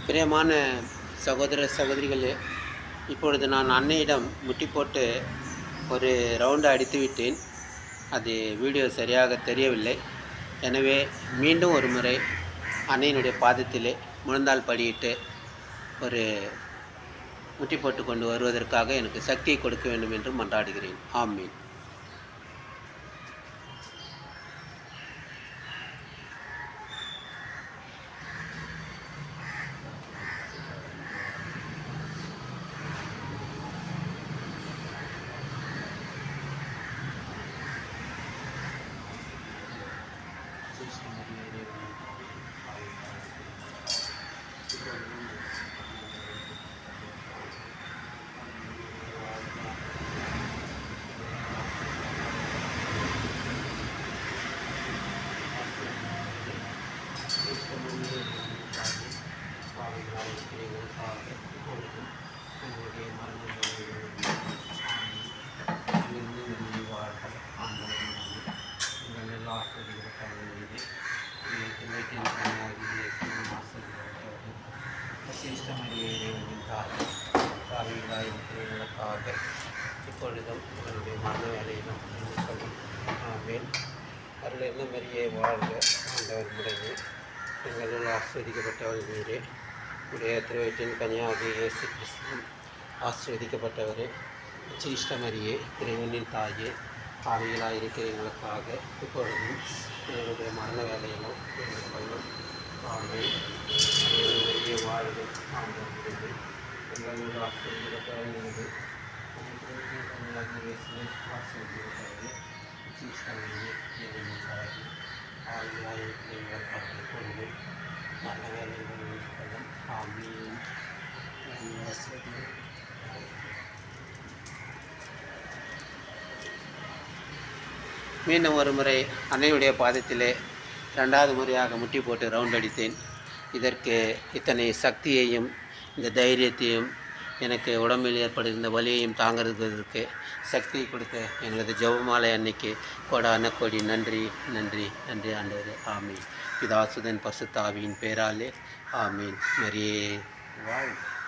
பிரியமான சகோதர சகோதரிகளே, இப்பொழுது நான் அன்னையிடம் முட்டி போட்டு ஒரு ரவுண்டு அடித்து விட்டேன். அது வீடியோ சரியாக தெரியவில்லை. எனவே மீண்டும் ஒரு முறை அன்னையினுடைய பாதத்திலே முழந்தாள் படியிட்டு ஒரு முட்டி போட்டு கொண்டு வருவதற்காக எனக்கு சக்தியை கொடுக்க வேண்டும் என்று மன்றாடுகிறேன். ஆமீன். இப்பொழுதும் உங்களுடைய மரண வேலையிலும் ஆமேன். அருளிருந்த மரியே வாழ்க, ஆண்டவர் முறையே எங்களுள் ஆஸ்வதிக்கப்பட்டவர் நீரே. உடைய திருவயிற்றின் கனியாகிய இயேசு கிறிஸ்து ஆஸ்வதிக்கப்பட்டவரே. சிஷ்ட மரியே, இறைவனின் தாயே, ஆவிகளாக இருக்கிற எங்களுக்காக இப்பொழுதும் எங்களுடைய மரண வேலையிலும் எங்களுக்கும் ஆமேன். மரியே வாழ்க, ஆண்டவர் முறையே எங்களுள் ஆஸ்வதிக்கப்பட்டவர் நீரே. மீண்டும் ஒரு முறை அன்னையுடைய பாதத்திலே ரெண்டாவது முறையாக முட்டி போட்டு ரவுண்ட் அடித்தேன். இதற்கு இத்தனை சக்தியையும் இந்த தைரியத்தையும் எனக்கு உடம்பில் ஏற்படுகின்ற வலியையும் தாங்கிறதுக்கு சக்தி கொடுத்த எங்களது ஜெபமாலை அன்னைக்கு கோடான கோடி நன்றி நன்றி நன்றி ஆண்டவரே. ஆமீன். பிதாசுதன் பரிசுத்த ஆவியின் பேராலே ஆமீன். மரியே வாழ்க.